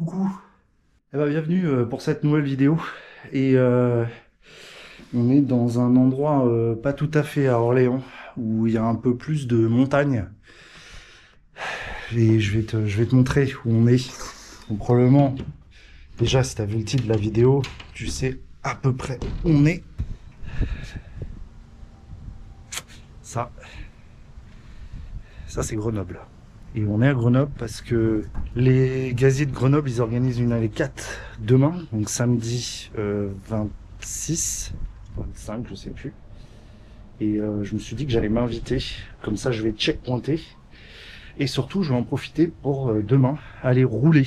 Coucou, bienvenue pour cette nouvelle vidéo. Et on est dans un endroit pas tout à fait à Orléans, où il y a un peu plus de montagne. Et je vais te montrer où on est. Donc, probablement, déjà si tu as vu le titre de la vidéo, tu sais à peu près où on est. Ça, ça c'est Grenoble. Et on est à Grenoble parce que les gaziers de Grenoble, ils organisent une allée 4 demain, donc samedi 26, 25, je sais plus. Et je me suis dit que j'allais m'inviter, comme ça je vais checkpointer. Et surtout, je vais en profiter pour demain aller rouler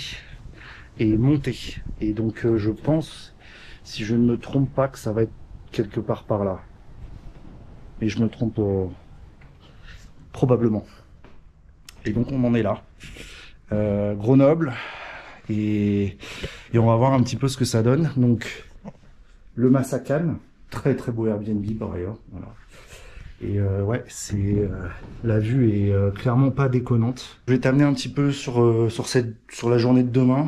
et monter. Et donc je pense, si je ne me trompe pas, que ça va être quelque part par là. Et je me trompe probablement. Et donc on en est là. Grenoble. Et on va voir un petit peu ce que ça donne. Donc le Massacane, très très beau Airbnb par ailleurs. Voilà. Et ouais, la vue est clairement pas déconnante. Je vais t'amener un petit peu sur la journée de demain,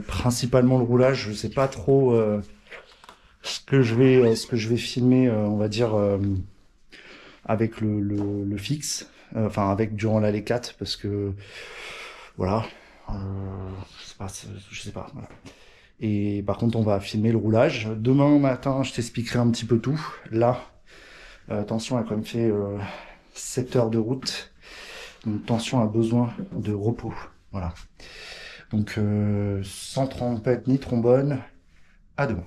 principalement le roulage. Je sais pas trop ce que je vais filmer, on va dire avec le fixe, enfin avec durant l'allée 4 parce que voilà, euh, je sais pas. Voilà. Et par contre, on va filmer le roulage. Demain matin, je t'expliquerai un petit peu tout. Là. Tension a quand même fait 7 heures de route. Donc Tension a besoin de repos. Voilà. Donc sans trompette ni trombone, à demain.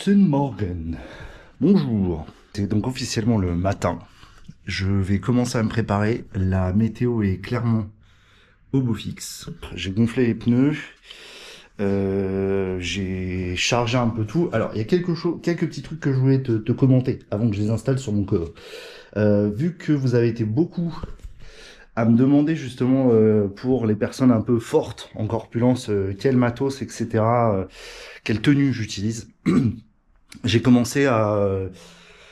Guten Morgen. Bonjour. C'est donc officiellement le matin. Je vais commencer à me préparer. La météo est clairement au beau fixe. J'ai gonflé les pneus. J'ai chargé un peu tout. Alors, il y a quelques petits trucs que je voulais te commenter avant que je les installe sur mon cover. Vu que vous avez été beaucoup à me demander justement pour les personnes un peu fortes en corpulence, quel matos, etc., quelle tenue j'utilise, j'ai commencé à...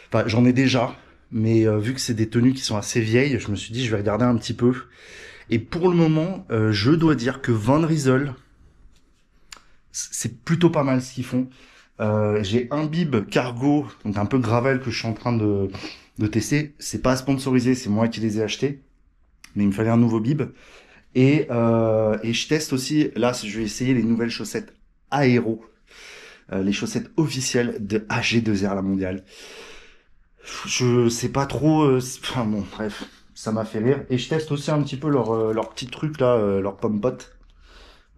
Enfin, j'en ai déjà, mais vu que c'est des tenues qui sont assez vieilles, je me suis dit je vais regarder un petit peu. Et pour le moment, je dois dire que Van Rysel, c'est plutôt pas mal ce qu'ils font. J'ai un bib cargo, donc un peu gravel que je suis en train de tester. C'est pas sponsorisé, c'est moi qui les ai achetés. Mais il me fallait un nouveau bib. Et je teste aussi, là je vais essayer les nouvelles chaussettes Aéro. Les chaussettes officielles de AG2R la mondiale. Je sais pas trop, enfin bon bref, ça m'a fait rire. Et je teste aussi un petit peu leur petit truc là, leur pomme pote.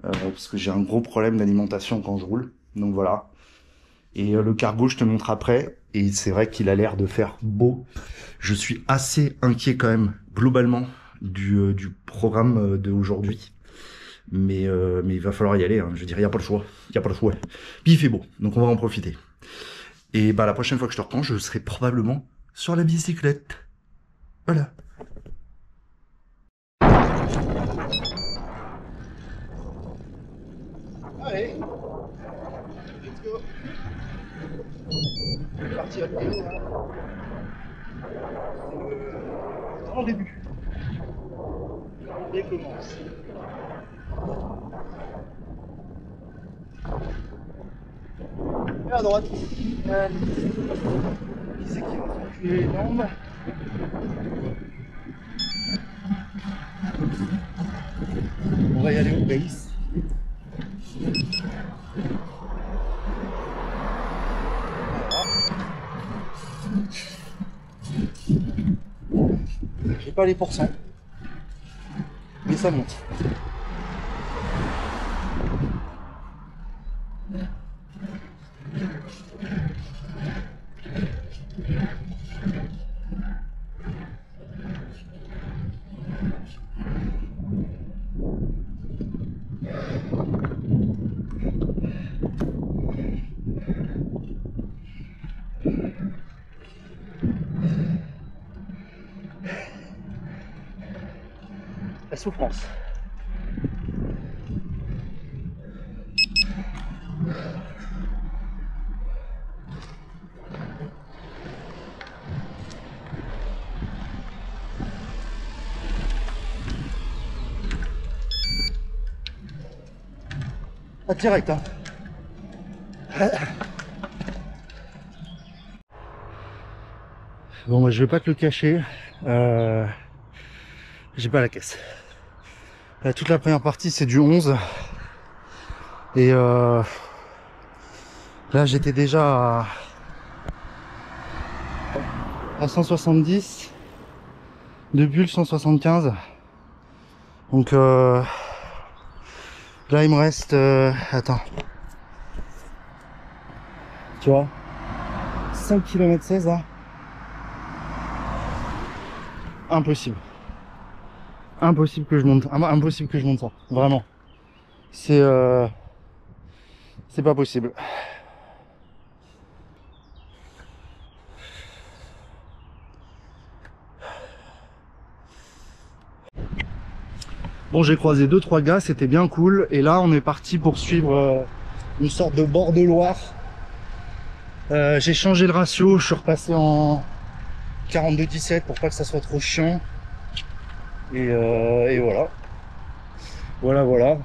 Parce que j'ai un gros problème d'alimentation quand je roule. Donc voilà. Et le cargo, je te montre après. Et c'est vrai qu'il a l'air de faire beau. Je suis assez inquiet quand même, globalement, du programme d'aujourd'hui. Mais il va falloir y aller. Hein. Je veux dire, il n'y a pas le choix. Il n'y a pas le choix. Puis il fait beau, donc on va en profiter. Et bah la prochaine fois que je te reprends, je serai probablement sur la bicyclette. Voilà. Allez, let's go. C'est parti à vélo, là. C'est vraiment le début. Et commence. Et à droite. Allez. Qui c'est qui va s'enculer les jambes? On va y aller au base. J'ai pas les pourcents, mais ça monte. La souffrance. Pas direct, hein. Bon, bah, je vais pas te le cacher, j'ai pas la caisse. Là, toute la première partie c'est du 11 et là j'étais déjà à 170 de bulle, 175, donc là il me reste attends, tu vois, 5 km 16 là. Impossible. Impossible que je monte. Impossible que je monte ça. Vraiment. C'est pas possible. Bon, j'ai croisé 2-3 gars, c'était bien cool. Et là, on est parti pour suivre une sorte de bord de Loire. J'ai changé le ratio, je suis repassé en 42-17 pour pas que ça soit trop chiant. Et voilà. Voilà.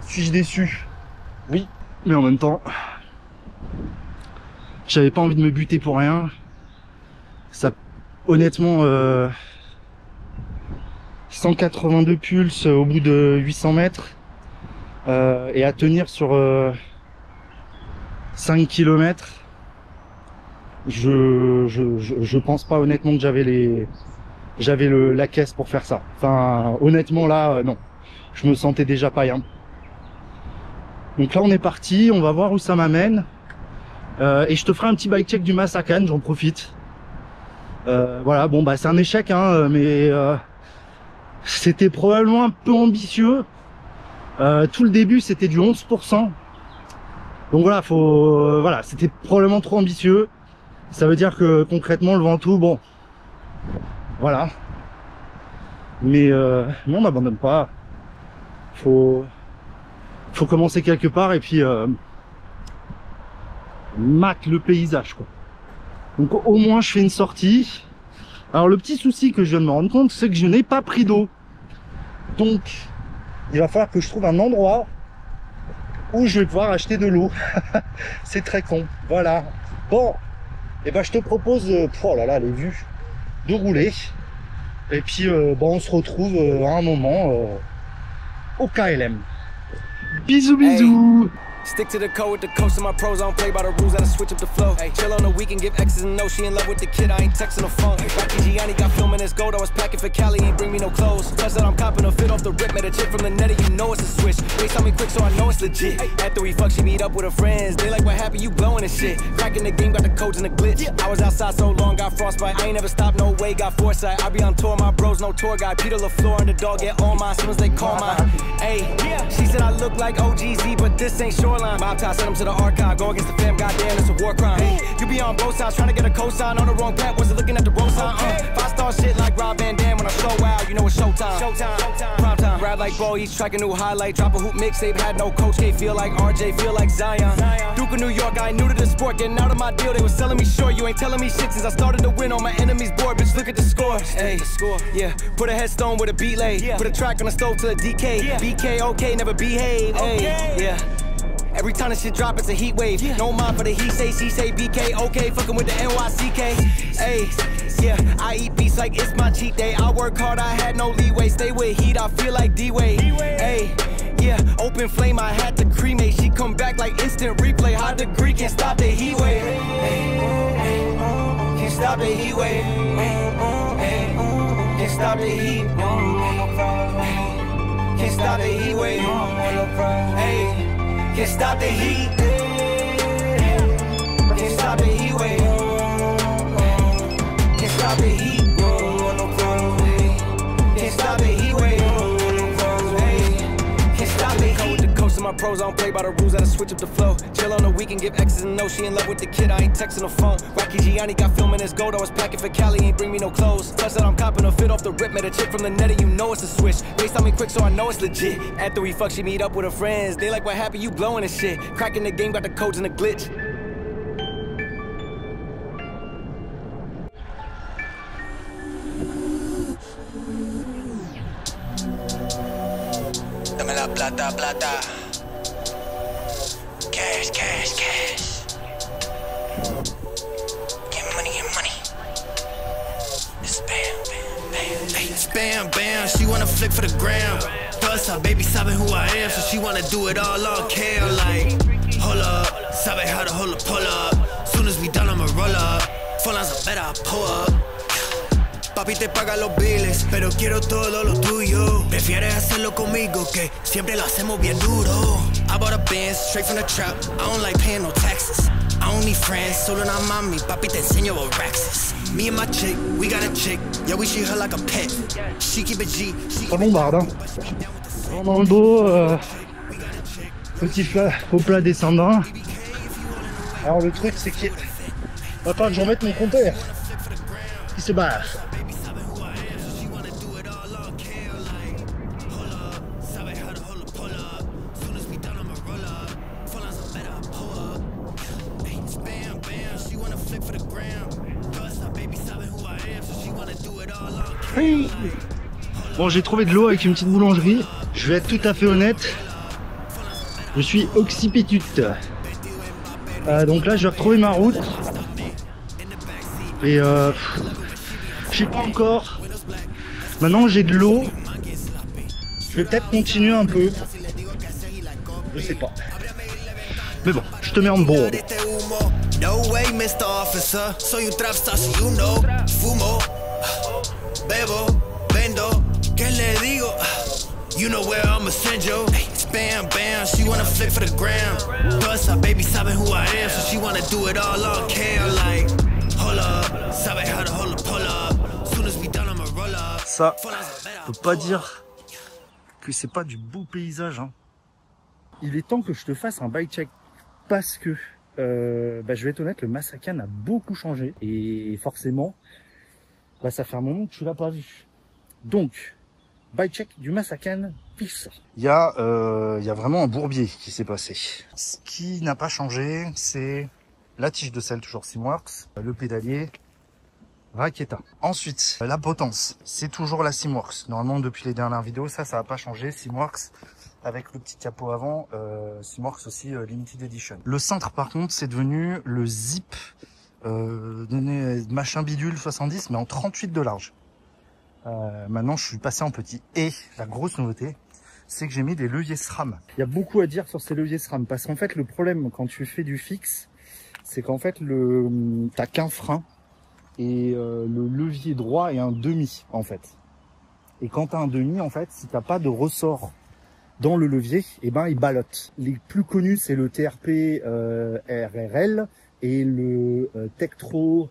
Suis-je déçu? Oui, mais en même temps, j'avais pas envie de me buter pour rien. Ça, honnêtement, 182 pulses au bout de 800 mètres et à tenir sur 5 km. Je pense pas honnêtement que j'avais la caisse pour faire ça. Enfin, honnêtement là, non. Je me sentais déjà païen. Donc là, on est parti. On va voir où ça m'amène. Et je te ferai un petit bike check du Masakan. J'en profite. Voilà. Bon, bah c'est un échec, hein, mais c'était probablement un peu ambitieux. Tout le début, c'était du 11%. Donc voilà, voilà, c'était probablement trop ambitieux. Ça veut dire que concrètement, le Ventoux, bon, voilà. Mais on n'abandonne pas. Faut commencer quelque part et puis mac le paysage, quoi. Donc au moins je fais une sortie. Alors le petit souci que je viens de me rendre compte, c'est que je n'ai pas pris d'eau. Donc il va falloir que je trouve un endroit où je vais pouvoir acheter de l'eau. C'est très con. Voilà. Bon. Et ben je te propose, oh là là, les vues, de rouler. Et puis bon, on se retrouve à un moment au KLM. Bisous bisous. Stick to the code with the coast of my pros. I don't play by the rules, I just switch up the flow. Hey, chill on the weekend, give X's and no. She in love with the kid, I ain't texting the phone. Rocky Gianni got filming his gold. I was packing for Cali, ain't bring me no clothes. Plus that I'm copping a fit off the rip. Met a chick from the netty, you know it's a switch. Race on me quick, so I know it's legit. After we fuck, she meet up with her friends. They like, what happened? You blowing and shit. Cracking the game, got the codes and the glitch. I was outside so long, got frostbite. I ain't never stopped, no way, got foresight. I be on tour, my bros, no tour guide. Peter LaFleur and the dog get all mine. Soon as they call mine. Hey, she said I look like OGZ, but this ain't Shoreline. Mob tie, send them to the archive. Go against the fam, goddamn, it's a war crime. Hey, you be on both sides, trying to get a cosign on the wrong path. Wasn't looking at the road sign. 5-star shit like Rob Van Dam when I show out. You know it's showtime. Prime time. Ride like Bo, each track a new highlight. Drop a hoop mixtape, had no coach. K feel like RJ, feel like Zion. Duke of New York, I ain't new to the sport. Getting out of my deal, they was selling me short. You ain't telling me shit since I started to win on my enemy's board. Bitch, look at the score. Hey, yeah. Put a headstone with a beat laid. Put a track on the stove till a DK. BK, okay, never behave. Hey, yeah. Every time the shit drop, it's a heat wave. No mind for the he say, BK, okay, fucking with the NYCK. Hey, yeah, I eat beats like it's my cheat day. I work hard, I had no leeway. Stay with heat, I feel like D-Wade. Hey, yeah, open flame, I had to cremate. She come back like instant replay. High degree, can't stop the heat wave. Can't stop the heat wave. Can't stop the heat. Can't stop the heat wave. Hey. Can't stop the heat. Can't stop pros, I don't play by the rules, I just switch up the flow. Chill on the weekend, give X's and no, she in love with the kid, I ain't texting the phone. Rocky Gianni got filming his gold, I was packing for Cali, ain't bring me no clothes. Plus that I'm copping a fit off the rip, met a chick from the net, and you know it's a switch. FaceTime me quick so I know it's legit. After we fuck, she meet up with her friends, they like what happened, you blowing and shit. Cracking the game, got the codes and the glitch. Dame la plata, plata. Cash, cash, cash. Get money, get money. Spam, bam, bam. Hey, spam, bam. She wanna flick for the gram. Plus, her baby sabe who I am, so she wanna do it all on cam. Like, hold up, sabe how to hold a pull up. Soon as we done, I'ma roll up. Full lines are better, I pull up. Papi te paga los biles, pero quiero todo lo tuyo. Prefieres hacerlo conmigo que siempre lo hacemos bien duro. I bought a Benz straight from the trap. I don't like paying no taxes. I don't need friends, solo una mami. Papi te enseño what racks is. Me and my chick, we got a chick. Yeah, we treat her like a pet. She keep it G. Pas bombarde, hein. Dans le dos, petit au plat descendant. Alors le truc c'est qu'il va falloir que j'en mette mon compteur qui se barre. Bon, j'ai trouvé de l'eau avec une petite boulangerie. Je vais être tout à fait honnête, je suis occipitute. Donc là je vais retrouver ma route. Et je sais pas encore. Maintenant j'ai de l'eau. Je vais peut-être continuer un peu. Je sais pas. Mais bon, je te mets en board. No way, Mr. Officer. So you trap star, so you know. Fumo, bebo, vendo. ¿Qué le digo? You know where I'ma send you. Bam, bam, she wanna flick for the gram. Plus, her baby sabe who I am, so she wanna do it all on cam. Like, hold up, sabe how to hold a pull up. Soon as we done, I'ma roll up. Ça, je peux pas dire que c'est pas du beau paysage, hein. Il est temps que je te fasse un bike check parce que je vais être honnête, le Masakan a beaucoup changé et forcément ça fait un moment que tu l'as pas vu. Donc bike check du Masakan pif. Il y a vraiment un bourbier qui s'est passé. Ce qui n'a pas changé, c'est la tige de selle toujours Simworks, le pédalier Raketa. Ensuite, la potence, c'est toujours la Simworks. Normalement, depuis les dernières vidéos, ça va pas changer. Simworks avec le petit capot avant, Simworks aussi Limited Edition. Le cintre, par contre, c'est devenu le Zip machin bidule 70, mais en 38 de large. Maintenant, je suis passé en petit. Et la grosse nouveauté, c'est que j'ai mis des leviers SRAM. Il y a beaucoup à dire sur ces leviers SRAM parce qu'en fait, le problème quand tu fais du fixe, c'est qu'en fait, t'as qu'un frein. Et le levier droit est un demi en fait. Et quand tu as un demi en fait, si t'as pas de ressort dans le levier, et ben il ballotte. Les plus connus c'est le TRP RRL et le Tektro,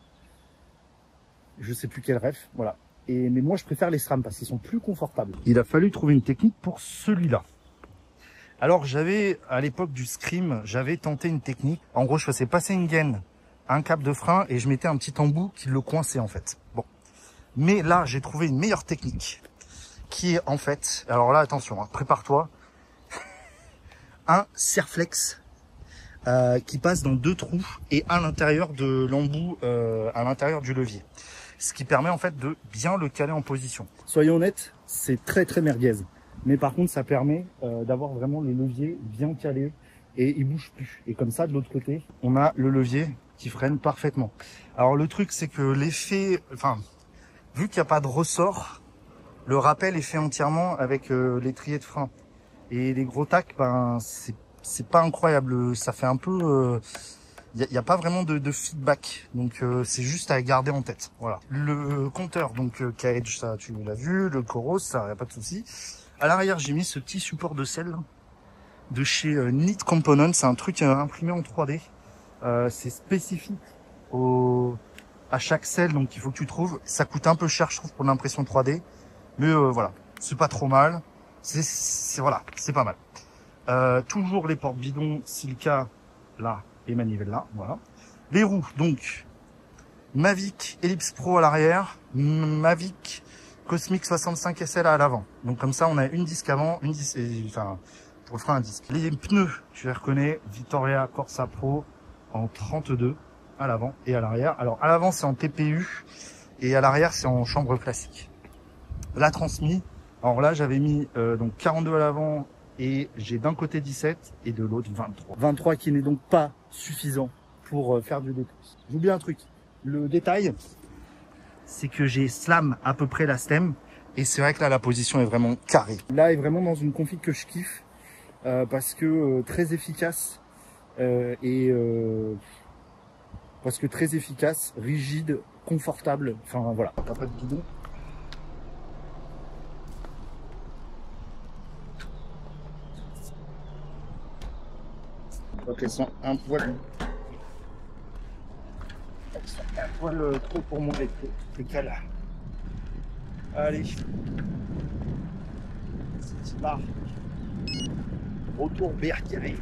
je sais plus quel ref, voilà. Mais moi je préfère les SRAM parce qu'ils sont plus confortables. Il a fallu trouver une technique pour celui-là. Alors j'avais à l'époque du Scream, j'avais tenté une technique. En gros je faisais passer une gaine, un câble de frein et je mettais un petit embout qui le coinçait en fait. Bon, mais là j'ai trouvé une meilleure technique qui est en fait, alors là attention, hein, prépare-toi, un Serflex qui passe dans 2 trous et à l'intérieur de l'embout, à l'intérieur du levier, ce qui permet en fait de bien le caler en position. Soyons honnêtes, c'est très très merguez, mais par contre ça permet d'avoir vraiment le levier bien calé et il bouge plus. Et comme ça de l'autre côté, on a le levier qui freine parfaitement. Alors le truc c'est que l'effet, enfin vu qu'il n'y a pas de ressort, le rappel est fait entièrement avec l'étrier de frein et les gros tacs, ben c'est pas incroyable, ça fait un peu, il y a pas vraiment de feedback, donc c'est juste à garder en tête. Voilà. Le compteur donc KH, ça tu l'as vu, le Coros, ça y a pas de souci. À l'arrière j'ai mis ce petit support de selle de chez Neat Components, c'est un truc imprimé en 3D. C'est spécifique à chaque selle, donc il faut que tu trouves. Ça coûte un peu cher, je trouve, pour l'impression 3D, mais voilà, c'est pas trop mal. Voilà, c'est pas mal. Toujours les portes bidons Silca là et manivelle là, voilà. Les roues, donc Mavic Ellipse Pro à l'arrière, Mavic Cosmic 65 SL à l'avant. Donc comme ça, on a une disque avant, une disque, enfin pour le frein un disque. Les pneus, tu les reconnais, Vittoria Corsa Pro en 32 à l'avant et à l'arrière. Alors à l'avant c'est en TPU et à l'arrière c'est en chambre classique. La transmis, alors là j'avais mis donc 42 à l'avant et j'ai d'un côté 17 et de l'autre 23. 23 qui n'est donc pas suffisant pour faire du D+. J'oublie un truc, le détail, c'est que j'ai slam à peu près la stem et c'est vrai que là la position est vraiment carrée. Là est vraiment dans une config que je kiffe parce que très efficace parce que très efficace, rigide, confortable, enfin voilà, t'as pas de guidon. Donc elles sont un poil trop pour mon décal. Allez, c'est barre. Retour Berthier.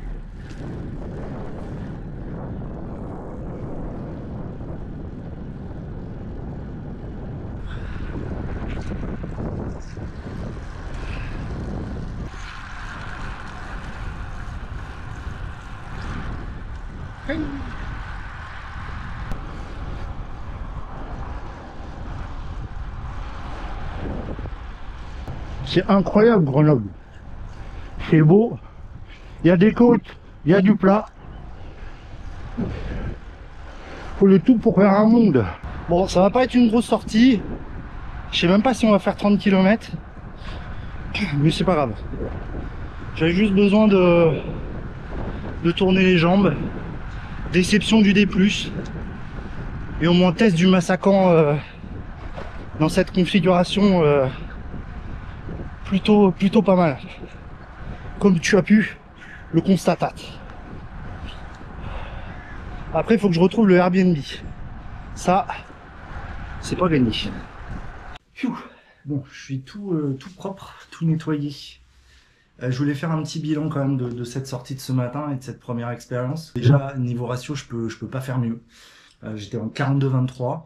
C'est incroyable Grenoble. C'est beau. Il y a des côtes, il y a du plat. Faut le tout pour faire un monde. Bon, ça va pas être une grosse sortie. Je sais même pas si on va faire 30 km. Mais c'est pas grave. J'avais juste besoin de tourner les jambes. Déception du D+. Et au moins test du Masakan dans cette configuration plutôt pas mal. Comme tu as pu le constater. Après, il faut que je retrouve le Airbnb. Ça, c'est pas gagné. Pfiou. Bon, je suis tout propre, tout nettoyé. Je voulais faire un petit bilan quand même de cette sortie de ce matin et de cette première expérience. Déjà, niveau ratio, je peux pas faire mieux. J'étais en 42-23.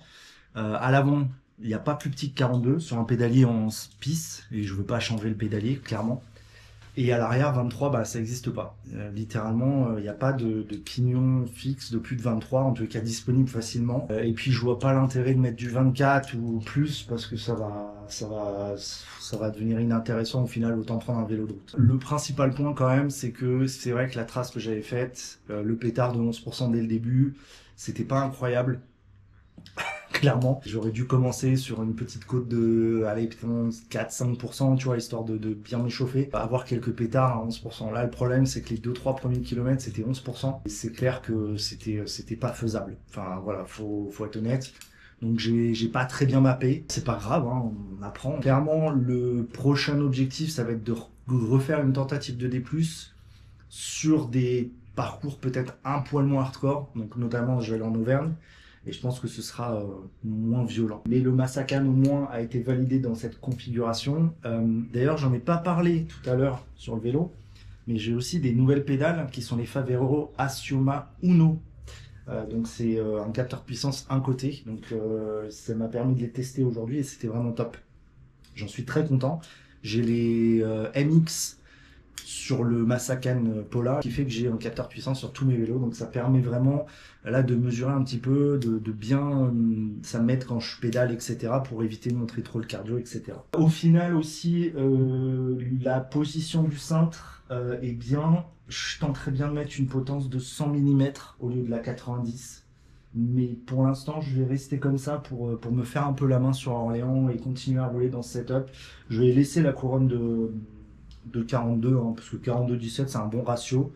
À l'avant, il n'y a pas plus petit que 42 sur un pédalier en piste et je veux pas changer le pédalier, clairement. Et à l'arrière, 23, bah, ça n'existe pas. Littéralement, il n'y a pas de pignon fixe de plus de 23, en tout cas disponible facilement. Et puis, je vois pas l'intérêt de mettre du 24 ou plus parce que ça va devenir inintéressant au final, autant prendre un vélo de route. Le principal point quand même, c'est que c'est vrai que la trace que j'avais faite, le pétard de 11% dès le début, c'était pas incroyable. Clairement, j'aurais dû commencer sur une petite côte de, allez, 4-5%, tu vois, histoire de bien m'échauffer. Avoir quelques pétards à 11%. Là, le problème, c'est que les 2-3 premiers kilomètres, c'était 11%. Et c'est clair que c'était pas faisable. Enfin, voilà, faut être honnête. Donc, j'ai pas très bien mappé. C'est pas grave, hein, on apprend. Clairement, le prochain objectif, ça va être de refaire une tentative de D+, sur des parcours peut-être un poil moins hardcore. Donc, notamment, je vais aller en Auvergne. Et je pense que ce sera moins violent. Mais le Masakan au moins a été validé dans cette configuration. D'ailleurs, j'en ai pas parlé tout à l'heure sur le vélo, mais j'ai aussi des nouvelles pédales qui sont les Favero Asioma Uno. Donc c'est un capteur puissance un côté. Donc ça m'a permis de les tester aujourd'hui et c'était vraiment top. J'en suis très content. J'ai les MX sur le Masakan Polar qui fait que j'ai un capteur puissant sur tous mes vélos, donc ça permet vraiment là de mesurer un petit peu, de bien ça me mettre quand je pédale, etc., pour éviter de montrer trop le cardio, etc. Au final aussi la position du cintre est bien. Je tenterais bien de mettre une potence de 100 mm au lieu de la 90, mais pour l'instant je vais rester comme ça pour me faire un peu la main sur Orléans et continuer à rouler dans ce setup. Je vais laisser la couronne de 42, hein, parce que 42-17 c'est un bon ratio.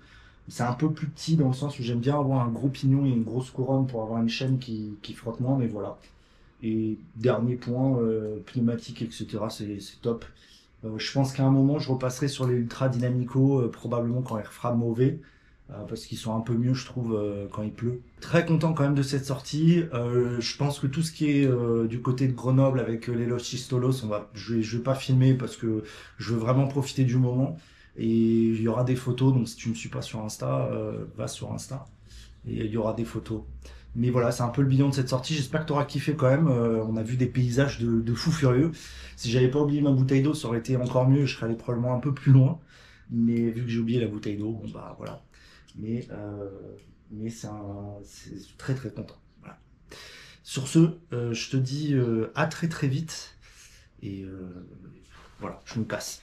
C'est un peu plus petit dans le sens où j'aime bien avoir un gros pignon et une grosse couronne pour avoir une chaîne qui frotte moins, mais voilà. Et dernier point, pneumatique, etc., c'est top. Je pense qu'à un moment je repasserai sur les Ultra Dynamico, probablement quand il fera mauvais, parce qu'ils sont un peu mieux je trouve quand il pleut. Très content quand même de cette sortie. Je pense que tout ce qui est du côté de Grenoble avec les Los Chistolos, je vais pas filmer parce que je veux vraiment profiter du moment. Et il y aura des photos, donc si tu me suis pas sur Insta, va sur Insta. Et il y aura des photos. Mais voilà, c'est un peu le bilan de cette sortie. J'espère que tu auras kiffé quand même. On a vu des paysages de fous furieux. Si j'avais pas oublié ma bouteille d'eau, ça aurait été encore mieux. Je serais allé probablement un peu plus loin. Mais vu que j'ai oublié la bouteille d'eau, bon bah voilà. Mais c'est très très content. Voilà. Sur ce, je te dis à très très vite. Et voilà, je me casse.